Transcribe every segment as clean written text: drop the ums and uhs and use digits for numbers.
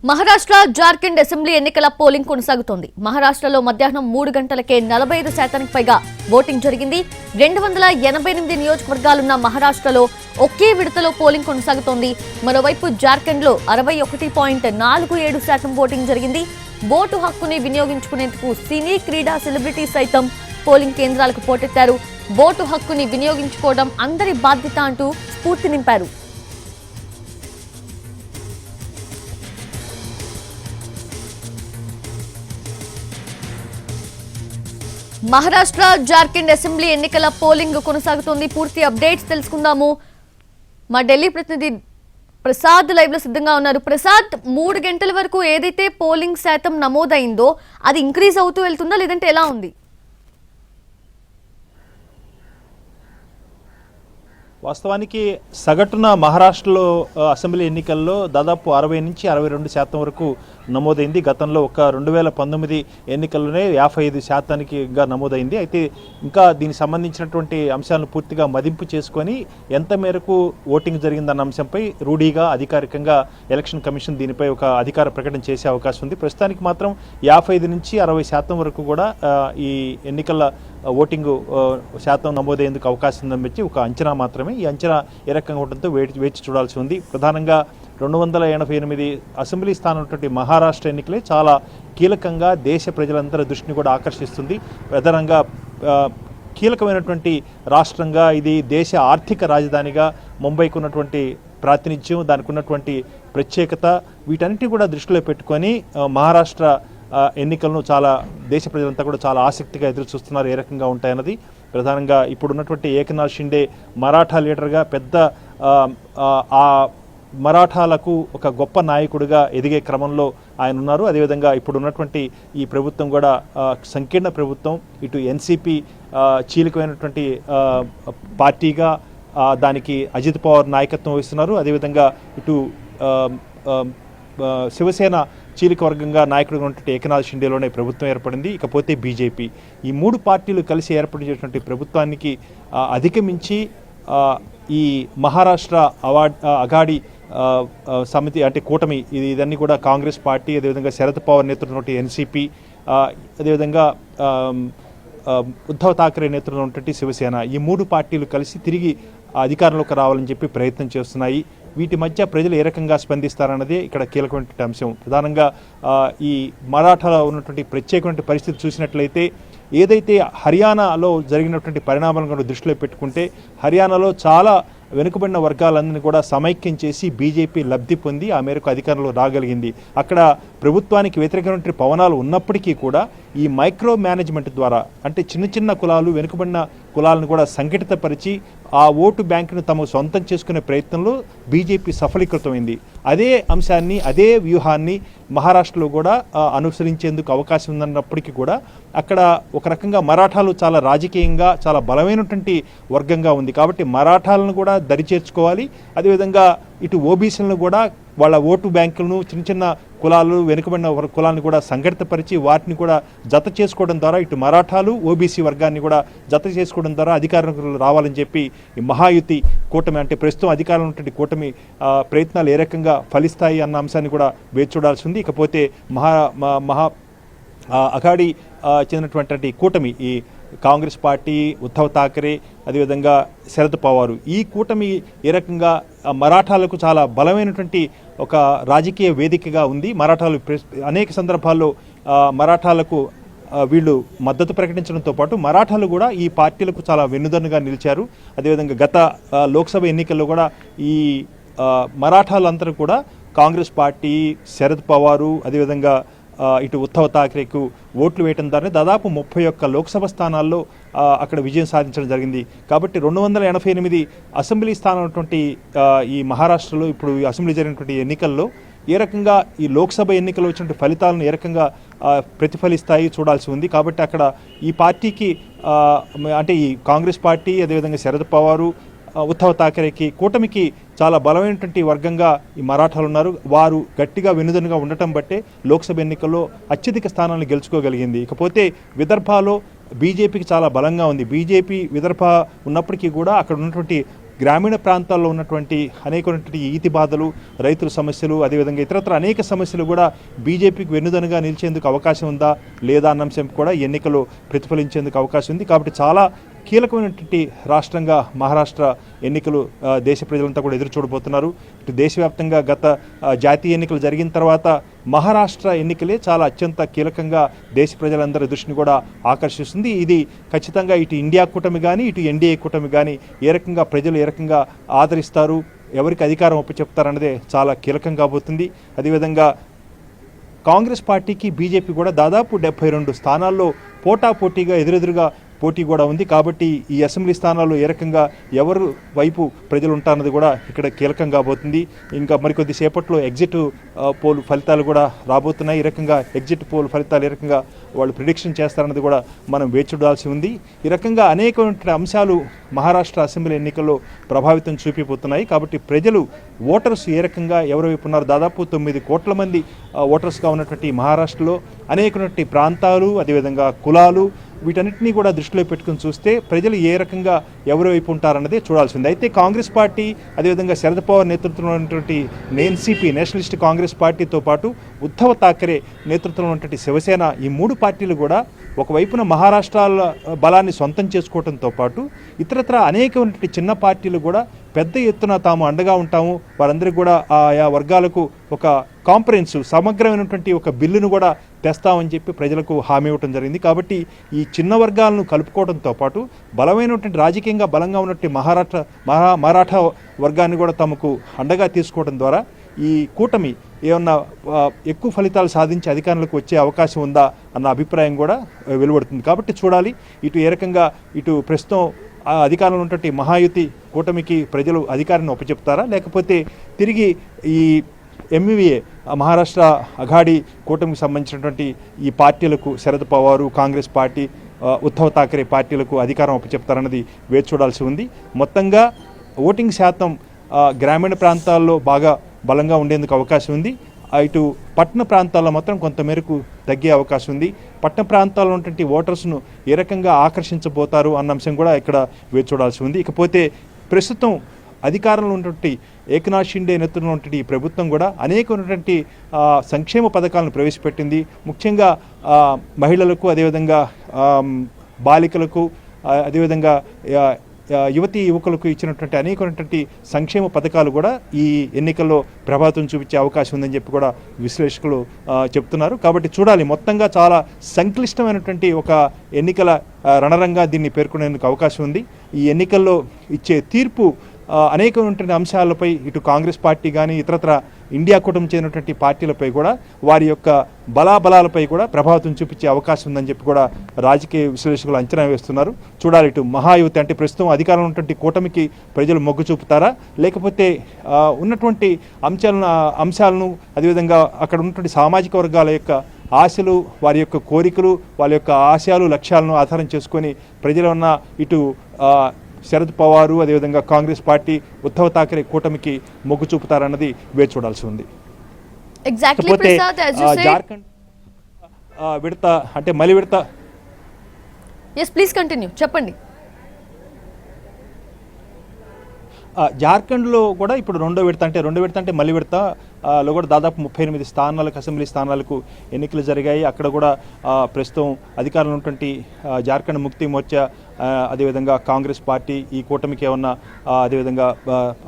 Maharashtra Jharkhand assembly ఎన్నికల polling కొనసాగుతోంది. మహారాష్ట్రలో మధ్యాహ్నం 3 గంటలకే 45% పైగా ఓటింగ్ జరిగింది. 288 నియోజకవర్గాలున్న మహారాష్ట్రలో ఒకే విడతలో పోలింగ్ కొనసాగుతోంది. మరోవైపు జార్ఖండ్లో 61.47% ఓటింగ్ జరిగింది. ఓటు హక్కుని వినియోగించుకునేందుకు సినీ క్రీడా సెలబ్రిటీ సైతం పోలింగ్ కేంద్రాలకు పోటెత్తారు. ఓటు హక్కుని వినియోగించుకోవడం అందరి బాధ్యత అంటూ స్ఫూర్తి నింపారు. మహారాష్ట్ర జార్ఖండ్ అసెంబ్లీ ఎన్నికల పోలింగ్ కొనసాగుతోంది. పూర్తి అప్డేట్స్ తెలుసుకుందాము. మా ఢిల్లీ ప్రతినిధి ప్రసాద్ లైవ్ లో సిద్ధంగా ఉన్నారు. ప్రసాద్, 3 గంటల వరకు ఏదైతే పోలింగ్ శాతం నమోదైందో అది ఇంక్రీజ్ అవుతూ వెళ్తుందా, లేదంటే ఎలా ఉంది? వాస్తవానికి సగటున మహారాష్ట్రలో అసెంబ్లీ ఎన్నికల్లో దాదాపు 60 నుంచి 62% వరకు నమోదైంది. గతంలో ఒక 2019 ఎన్నికల్లోనే 55% నమోదైంది. అయితే ఇంకా దీనికి సంబంధించినటువంటి అంశాలను పూర్తిగా మదింపు చేసుకొని ఎంత మేరకు ఓటింగ్ జరిగిందన్న అంశంపై రూఢీగా అధికారికంగా ఎలక్షన్ కమిషన్ దీనిపై ఒక అధికార ప్రకటన చేసే అవకాశం ఉంది. ప్రస్తుతానికి మాత్రం 55 నుంచి 60% వరకు కూడా ఈ ఎన్నికల ఓటింగు శాతం నమోదయ్యేందుకు అవకాశం ఉందని వచ్చి ఒక అంచనా మాత్రమే. ఈ అంచనా ఏ రకంగా ఉండడంతో వేచి చూడాల్సి ఉంది. ప్రధానంగా 288 అసెంబ్లీ స్థానం ఉన్నటువంటి మహారాష్ట్ర ఎన్నికలే చాలా కీలకంగా దేశ ప్రజలందరి దృష్టిని కూడా ఆకర్షిస్తుంది. ప్రధానంగా కీలకమైనటువంటి రాష్ట్రంగా ఇది దేశ ఆర్థిక రాజధానిగా ముంబైకి ఉన్నటువంటి ప్రాతినిధ్యం, దానికి ఉన్నటువంటి ప్రత్యేకత, వీటన్నిటిని కూడా దృష్టిలో పెట్టుకొని మహారాష్ట్ర ఎన్నికలను చాలా దేశ ప్రజలంతా కూడా చాలా ఆసక్తిగా ఎదురు చూస్తున్నారు ఏ రకంగా ఉంటాయన్నది. ప్రధానంగా ఇప్పుడున్నటువంటి ఏకనాథ్ షిండే మరాఠా లీడర్గా పెద్ద ఆ మరాఠాలకు ఒక గొప్ప నాయకుడిగా ఎదిగే క్రమంలో ఆయన ఉన్నారు. అదేవిధంగా ఇప్పుడు ఉన్నటువంటి ఈ ప్రభుత్వం కూడా సంకీర్ణ ప్రభుత్వం, ఇటు ఎన్సీపీ చీలికమైనటువంటి పార్టీగా దానికి అజిత్ పవార్ నాయకత్వం వహిస్తున్నారు. అదేవిధంగా ఇటు శివసేన చీలిక వర్గంగా నాయకుడిగా ఉన్నటువంటి ఏకనాథ్ షిండేలోనే ప్రభుత్వం ఏర్పడింది. ఇకపోతే బీజేపీ, ఈ 3 పార్టీలు కలిసి ఏర్పడినటువంటి ప్రభుత్వానికి అధిగమించి ఈ మహారాష్ట్ర అఘాడీ సమితి అంటే కూటమి ఇదన్నీ కూడా కాంగ్రెస్ పార్టీ, అదేవిధంగా శరద్ పవార్ నేతృత్వంలో ఎన్సీపీ, అదేవిధంగా ఉద్ధవ్ ఠాక్రే నేతృత్వంలో ఉన్నటువంటి శివసేన, ఈ 3 పార్టీలు కలిసి తిరిగి అధికారంలోకి రావాలని చెప్పి ప్రయత్నం చేస్తున్నాయి. వీటి మధ్య ప్రజలు ఏ రకంగా స్పందిస్తారన్నదే ఇక్కడ కీలకమైనటువంటి అంశం. ప్రధానంగా ఈ మరాఠాలో ఉన్నటువంటి ప్రత్యేకమైన పరిస్థితి చూసినట్లయితే, ఏదైతే హర్యానాలో జరిగినటువంటి పరిణామాలను దృష్టిలో పెట్టుకుంటే హర్యానాలో చాలా వెనుకబడిన వర్గాలందరినీ కూడా సమైక్యం చేసి బీజేపీ లబ్ధి పొంది ఆ మేరకు అధికారంలో రాగలిగింది. అక్కడ ప్రభుత్వానికి వ్యతిరేకమైనటువంటి పవనాలు ఉన్నప్పటికీ కూడా ఈ మైక్రో మేనేజ్మెంట్ ద్వారా, అంటే చిన్న చిన్న కులాలు, వెనుకబడిన కులాలను కూడా సంఘటితపరిచి ఆ ఓటు బ్యాంకును తమ సొంతం చేసుకునే ప్రయత్నంలో బీజేపీ సఫలీకృతమైంది. అదే అంశాన్ని, అదే వ్యూహాన్ని మహారాష్ట్రలో కూడా అనుసరించేందుకు అవకాశం ఉందన్నప్పటికీ కూడా అక్కడ ఒక రకంగా మరాఠాలు చాలా రాజకీయంగా చాలా బలమైనటువంటి వర్గంగా ఉంది. కాబట్టి మరాఠాలను కూడా దరిచేర్చుకోవాలి. అదేవిధంగా ఇటు ఓబీసీలను కూడా వాళ్ళ ఓటు బ్యాంకులను, చిన్న చిన్న కులాలు, వెనుకబడిన కులాలను కూడా సంఘటితపరిచి వాటిని కూడా జత చేసుకోవడం ద్వారా ఇటు మరాఠాలు, ఓబీసీ వర్గాన్ని కూడా జత చేసుకోవడం ద్వారా అధికారంలో రావాలని చెప్పి ఈ మహాయుతి కూటమి, అంటే ప్రస్తుతం అధికారంలో ఉన్నటువంటి కూటమి ప్రయత్నాలు ఏ రకంగా ఫలిస్తాయి అన్న అంశాన్ని కూడా వేచి చూడాల్సి ఉంది. ఇకపోతే అఘాడీ చెందినటువంటి కూటమి, ఈ కాంగ్రెస్ పార్టీ, ఉద్ధవ్ ఠాక్రే, అదేవిధంగా శరద్ పవారు, ఈ కూటమి ఏ రకంగా మరాఠాలకు చాలా బలమైనటువంటి ఒక రాజకీయ వేదికగా ఉంది. మరాఠాలు అనేక సందర్భాల్లో మరాఠాలకు వీళ్ళు మద్దతు ప్రకటించడంతో పాటు మరాఠాలు కూడా ఈ పార్టీలకు చాలా వెన్నుదన్నుగా నిలిచారు. అదేవిధంగా గత లోక్సభ ఎన్నికల్లో కూడా ఈ మరాఠాలందరూ కూడా కాంగ్రెస్ పార్టీ, శరద్ పవారు, అదేవిధంగా ఇటు ఉద్ధవ్ ఠాక్రేకు ఓట్లు వేయడం ద్వారా దాదాపు 31 లోక్సభ స్థానాల్లో అక్కడ విజయం సాధించడం జరిగింది. కాబట్టి 288 అసెంబ్లీ స్థానం ఉన్నటువంటి ఈ మహారాష్ట్రలో ఇప్పుడు ఈ అసెంబ్లీ జరిగినటువంటి ఎన్నికల్లో ఏ రకంగా ఈ లోక్సభ ఎన్నికల్లో వచ్చినటువంటి ఫలితాలను ఏ రకంగా ప్రతిఫలిస్తాయి చూడాల్సి ఉంది. కాబట్టి అక్కడ ఈ పార్టీకి అంటే ఈ కాంగ్రెస్ పార్టీ, అదేవిధంగా శరద్ పవారు, ఉద్ధవ్ ఠాక్రేకి కూటమికి చాలా బలమైనటువంటి వర్గంగా ఈ మరాఠాలు ఉన్నారు. వారు గట్టిగా వెనుదనుగా ఉండటం బట్టే లోక్సభ ఎన్నికల్లో అత్యధిక స్థానాలను గెలుచుకోగలిగింది. ఇకపోతే విదర్భలో బీజేపీకి చాలా బలంగా ఉంది. బీజేపీ విదర్భ ఉన్నప్పటికీ కూడా అక్కడ ఉన్నటువంటి గ్రామీణ ప్రాంతాల్లో ఉన్నటువంటి అనేకమైనటువంటి ఈతి బాధలు, రైతుల సమస్యలు, అదేవిధంగా ఇతరత్ర అనేక సమస్యలు కూడా బీజేపీకి వెన్నుదనుగా నిలిచేందుకు అవకాశం ఉందా లేదా అన్న అంశం కూడా ఎన్నికల్లో ప్రతిఫలించేందుకు అవకాశం ఉంది. కాబట్టి చాలా కీలకమైనటువంటి రాష్ట్రంగా మహారాష్ట్ర ఎన్నికలు దేశ ప్రజలంతా కూడా ఎదురు చూడబోతున్నారు. ఇటు దేశవ్యాప్తంగా గత జాతీయ ఎన్నికలు జరిగిన తర్వాత మహారాష్ట్ర ఎన్నికలే చాలా అత్యంత కీలకంగా దేశ ప్రజలందరి దృష్టిని కూడా ఆకర్షిస్తుంది. ఇది ఖచ్చితంగా ఇటు ఇండియా కూటమి కానీ ఇటు ఎన్డీఏ కూటమి కానీ ఏ రకంగా ప్రజలు ఏ రకంగా ఆదరిస్తారు, ఎవరికి అధికారం ఒప్పచెప్తారన్నదే చాలా కీలకం కాబోతుంది. అదేవిధంగా కాంగ్రెస్ పార్టీకి బీజేపీ కూడా దాదాపు 72 స్థానాల్లో పోటాపోటీగా ఎదురెదురుగా పోటీ కూడా ఉంది. కాబట్టి ఈ అసెంబ్లీ స్థానాల్లో ఏ రకంగా ఎవరు వైపు ప్రజలు ఉంటారన్నది కూడా ఇక్కడ కీలకం కాబోతుంది. ఇంకా మరికొద్ది సేపట్లో ఎగ్జిట్ పోల్ ఫలితాలు కూడా రాబోతున్నాయి. ఈ రకంగా ఎగ్జిట్ పోల్ ఫలితాలు ఏ రకంగా వాళ్ళు ప్రిడిక్షన్ చేస్తారన్నది కూడా మనం వేచి చూడాల్సి ఉంది. ఈ రకంగా అనేకమైన అంశాలు మహారాష్ట్ర అసెంబ్లీ ఎన్నికల్లో ప్రభావితం చూపిపోతున్నాయి. కాబట్టి ప్రజలు ఓటర్స్ ఏ రకంగా ఎవరి వైపు ఉన్నారు, దాదాపు 9 కోట్ల మంది ఓటర్స్గా ఉన్నటువంటి మహారాష్ట్రలో అనేకటువంటి ప్రాంతాలు, అదేవిధంగా కులాలు, వీటన్నిటినీ కూడా దృష్టిలో పెట్టుకుని చూస్తే ప్రజలు ఏ రకంగా ఎవరి వైపు ఉంటారన్నదే చూడాల్సింది. అయితే కాంగ్రెస్ పార్టీ, అదేవిధంగా శరద్ పవార్ నేతృత్వంలో ఉన్నటువంటి ఎన్సీపీ నేషనలిస్ట్ కాంగ్రెస్ పార్టీతో పాటు ఉద్ధవ్ ఠాకరే నేతృత్వంలో ఉన్నటువంటి శివసేన, ఈ 3 పార్టీలు కూడా ఒకవైపున మహారాష్ట్రాల బలాన్ని సొంతం చేసుకోవడంతో పాటు ఇతరత్ర అనేకమైనటువంటి చిన్న పార్టీలు కూడా పెద్ద ఎత్తున తాము అండగా ఉంటాము, వారందరికీ కూడా ఆయా వర్గాలకు ఒక కాంప్రహెన్సివ్ సమగ్రమైనటువంటి ఒక బిల్లును కూడా తెస్తామని చెప్పి ప్రజలకు హామీ ఇవ్వడం జరిగింది. కాబట్టి ఈ చిన్న వర్గాలను కలుపుకోవడంతో పాటు బలమైనటువంటి రాజకీయంగా బలంగా ఉన్నటువంటి మరాఠా వర్గాన్ని కూడా తమకు అండగా తీసుకోవడం ద్వారా ఈ కూటమి ఏమన్నా ఎక్కువ ఫలితాలు సాధించి అధికారంలోకి వచ్చే అవకాశం ఉందా అన్న అభిప్రాయం కూడా వెలువడుతుంది. కాబట్టి చూడాలి ఇటు ఏ రకంగా ఇటు ప్రస్తుతం అధికారంలో ఉన్నటువంటి మహాయుతి కూటమికి ప్రజలు అధికారాన్ని ఒప్పచెప్తారా, లేకపోతే తిరిగి ఈ ఎంవీఏ మహారాష్ట్ర అఘాడీ కూటమికి సంబంధించినటువంటి ఈ పార్టీలకు శరద్ పవారు, కాంగ్రెస్ పార్టీ, ఉద్ధవ్ ఠాకరే పార్టీలకు అధికారం ఒప్పచెప్తారన్నది వేచి చూడాల్సి ఉంది. మొత్తంగా ఓటింగ్ శాతం గ్రామీణ ప్రాంతాల్లో బాగా బలంగా ఉండేందుకు అవకాశం ఉంది. ఇటు పట్టణ ప్రాంతాల్లో మాత్రం కొంతమేరకు తగ్గే అవకాశం ఉంది. పట్టణ ప్రాంతాల్లో ఉన్నటువంటి ఓటర్స్ను ఏ రకంగా ఆకర్షించబోతారు అన్న అంశం కూడా ఇక్కడ వేచి చూడాల్సి ఉంది. ఇకపోతే ప్రస్తుతం అధికారంలో ఉన్నటువంటి ఏకనాథ్ షిండే నేతృత్వంలో ఉన్నటువంటి ఈ ప్రభుత్వం కూడా అనేకమైనటువంటి సంక్షేమ పథకాలను ప్రవేశపెట్టింది. ముఖ్యంగా మహిళలకు, అదేవిధంగా బాలికలకు, అదేవిధంగా యువతీ యువకులకు ఇచ్చినటువంటి అనేకమైనటువంటి సంక్షేమ పథకాలు కూడా ఈ ఎన్నికల్లో ప్రభావితం చూపించే అవకాశం ఉందని చెప్పి కూడా విశ్లేషకులు చెప్తున్నారు. కాబట్టి చూడాలి, మొత్తంగా చాలా సంక్లిష్టమైనటువంటి ఒక ఎన్నికల రణరంగా దీన్ని పేర్కొనేందుకు అవకాశం ఉంది. ఈ ఎన్నికల్లో ఇచ్చే తీర్పు అనేకమైనటువంటి అంశాలపై ఇటు కాంగ్రెస్ పార్టీ కానీ ఇతరత్ర ఇండియా కూటమి చెందినటువంటి పార్టీలపై కూడా వారి యొక్క బలాబలాలపై కూడా ప్రభావితం చూపించే అవకాశం ఉందని చెప్పి కూడా రాజకీయ విశ్లేషకులు అంచనా వేస్తున్నారు. చూడాలి, ఇటు మహాయుతి అంటే ప్రస్తుతం అధికారంలో ఉన్నటువంటి కూటమికి ప్రజలు మొగ్గు చూపుతారా, లేకపోతే ఉన్నటువంటి అంశాలను అదేవిధంగా అక్కడ ఉన్నటువంటి సామాజిక వర్గాల యొక్క ఆశలు, వారి యొక్క కోరికలు, వాళ్ళ యొక్క ఆశయాలు, లక్ష్యాలను ఆధారం చేసుకొని ప్రజలు ఉన్న ఇటు శరద్ పవారు, అదేవిధంగా కాంగ్రెస్ పార్టీ, ఉద్ధవ్ ఠాకరే కూటమికి మొగ్గు చూపుతారన్నది వేచి చూడాల్సి ఉంది. జార్ఖండ్ విడత అంటే మలి విడత. ప్లీజ్ కంటిన్యూ, చెప్పండి. జార్ఖండ్లో కూడా ఇప్పుడు రెండో విడత అంటే మలి విడతలో కూడా దాదాపు 38 స్థానాలకు, అసెంబ్లీ స్థానాలకు ఎన్నికలు జరిగాయి. అక్కడ కూడా ప్రస్తుతం అధికారంలో ఉన్నటువంటి జార్ఖండ్ ముక్తి మోర్చా, అదేవిధంగా కాంగ్రెస్ పార్టీ, ఈ కూటమికి ఏమన్నా అదేవిధంగా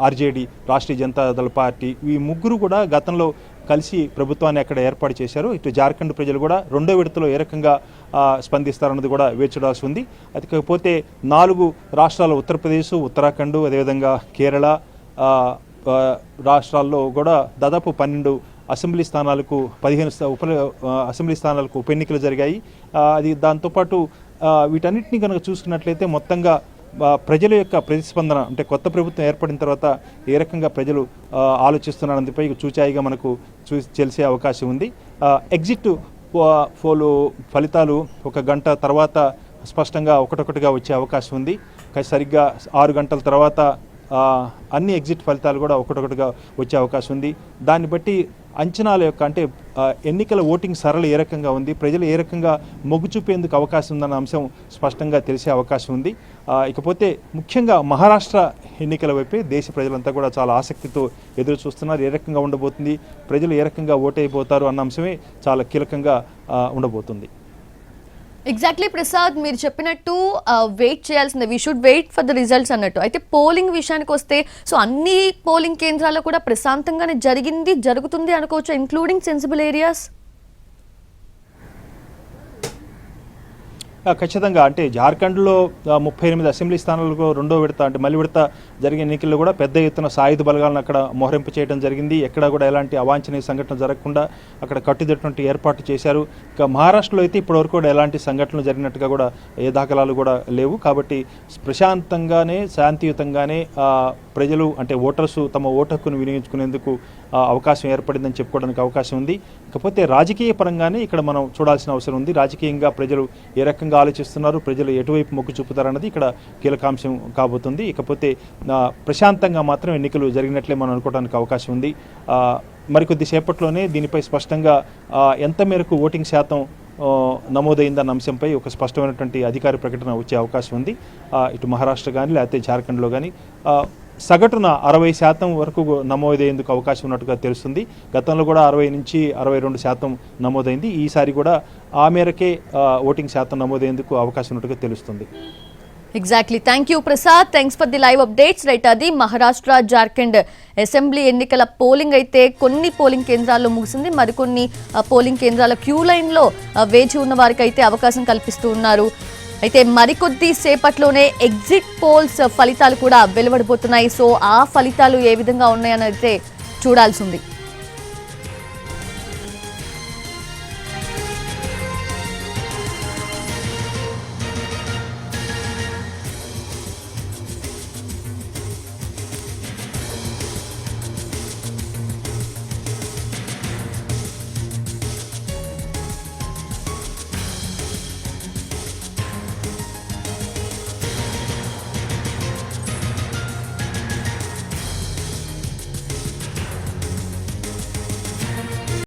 ఆర్జేడీ రాష్ట్రీయ జనతా దళ పార్టీ, ఈ ముగ్గురు కూడా గతంలో కలిసి ప్రభుత్వాన్ని అక్కడ ఏర్పాటు చేశారు. ఇటు జార్ఖండ్ ప్రజలు కూడా రెండో విడతలో ఏ రకంగా స్పందిస్తారన్నది కూడా వేచి చూడాల్సి ఉంది. అది కాకపోతే 4 రాష్ట్రాలు, ఉత్తరప్రదేశ్, ఉత్తరాఖండ్, అదేవిధంగా కేరళ రాష్ట్రాల్లో కూడా దాదాపు 12 అసెంబ్లీ స్థానాలకు 15 అసెంబ్లీ స్థానాలకు ఉప ఎన్నికలు జరిగాయి. అది దాంతోపాటు వీటన్నిటిని కనుక చూసుకున్నట్లయితే మొత్తంగా ప్రజల యొక్క ప్రతిస్పందన అంటే కొత్త ప్రభుత్వం ఏర్పడిన తర్వాత ఏ రకంగా ప్రజలు ఆలోచిస్తున్నారన్నదిపై చూచాయిగా మనకు తెలిసే అవకాశం ఉంది. ఎగ్జిట్ పోల్ ఫలితాలు 1 గంట తర్వాత స్పష్టంగా ఒకటొకటిగా వచ్చే అవకాశం ఉంది. సరిగ్గా 6 గంటల తర్వాత అన్ని ఎగ్జిట్ ఫలితాలు కూడా ఒకటొకటిగా వచ్చే అవకాశం ఉంది. దాన్ని బట్టి అంచనాల యొక్క అంటే ఎన్నికల ఓటింగ్ సరళి ఏ రకంగా ఉంది, ప్రజలు ఏ రకంగా మొగ్గు చూపేందుకు అవకాశం ఉందన్న అంశం స్పష్టంగా తెలిసే అవకాశం ఉంది. ఇకపోతే ముఖ్యంగా మహారాష్ట్ర ఎన్నికల వైపే దేశ ప్రజలంతా కూడా చాలా ఆసక్తితో ఎదురు చూస్తున్నారు. ఏ రకంగా ఉండబోతుంది, ప్రజలు ఏ రకంగా ఓటైపోతారు అన్న అంశమే చాలా కీలకంగా ఉండబోతుంది. ఎగ్జాక్ట్లీ ప్రసాద్, మీరు చెప్పినట్టు వెయిట్ చేయాల్సిందే, we should wait for the results అన్నట్టు. అయితే పోలింగ్ విషయానికి వస్తే సో అన్ని పోలింగ్ కేంద్రాల్లో కూడా ప్రశాంతంగానే జరుగుతుంది అనుకోవచ్చు, ఇంక్లూడింగ్ సెన్సిబుల్ ఏరియాస్. ఖచ్చితంగా అంటే జార్ఖండ్లో 38 అసెంబ్లీ స్థానాలకు రెండో విడత అంటే మళ్ళీ విడత జరిగే ఎన్నికల్లో కూడా పెద్ద ఎత్తున సాయుధ బలగాలను అక్కడ మోహరింపు చేయడం జరిగింది. ఎక్కడా కూడా ఎలాంటి అవాంఛనీయ సంఘటన జరగకుండా అక్కడ కట్టుదిట్టటువంటి ఏర్పాటు చేశారు. ఇక మహారాష్ట్రలో అయితే ఇప్పటివరకు కూడా ఎలాంటి సంఘటనలు జరిగినట్టుగా కూడా ఏ దాఖలాలు కూడా లేవు. కాబట్టి ప్రశాంతంగానే శాంతియుతంగానే ప్రజలు అంటే ఓటర్సు తమ ఓటు హక్కును వినియోగించుకునేందుకు అవకాశం ఏర్పడిందని చెప్పుకోవడానికి అవకాశం ఉంది. ఇకపోతే రాజకీయ పరంగానే ఇక్కడ మనం చూడాల్సిన అవసరం ఉంది. రాజకీయంగా ప్రజలు ఏ రకంగా ఆలోచిస్తున్నారు, ప్రజలు ఎటువైపు మొగ్గు చూపుతారన్నది ఇక్కడ కీలకాంశం కాబోతుంది. ఇకపోతే ప్రశాంతంగా మాత్రం ఎన్నికలు జరిగినట్లే మనం అనుకోవడానికి అవకాశం ఉంది. మరికొద్ది సేపట్లోనే దీనిపై స్పష్టంగా ఎంత మేరకు ఓటింగ్ శాతం నమోదైందన్న అంశంపై ఒక స్పష్టమైనటువంటి అధికార ప్రకటన వచ్చే అవకాశం ఉంది. ఇటు మహారాష్ట్ర కానీ లేకపోతే జార్ఖండ్లో కానీ సగటున 60% వరకు నమోదయ్యేందుకు అవకాశం ఉన్నట్టుగా తెలుస్తుంది. గతంలో కూడా 60 నుంచి 62% నమోదైంది. ఈసారి కూడా ఆ మేరకే ఓటింగ్ శాతం నమోదయ్యేందుకు అవకాశం ఉన్నట్టుగా తెలుస్తుంది. Exactly, thank you Prasad, thanks for the live updates. Right, అది మహారాష్ట్ర జార్ఖండ్ అసెంబ్లీ ఎన్నికల పోలింగ్ అయితే కొన్ని పోలింగ్ కేంద్రాల్లో ముగిసింది, మరికొన్ని పోలింగ్ కేంద్రాల క్యూ లైన్లో వేచి ఉన్న వారికి అయితే అవకాశం కల్పిస్తూ ఉన్నారు. అయితే మరికొద్ది సేపట్లోనే ఎగ్జిట్ పోల్స్ ఫలితాలు కూడా వెలువడబోతున్నాయి. సో ఆ ఫలితాలు ఏ విధంగా ఉన్నాయని అయితే చూడాల్సి ఉంది.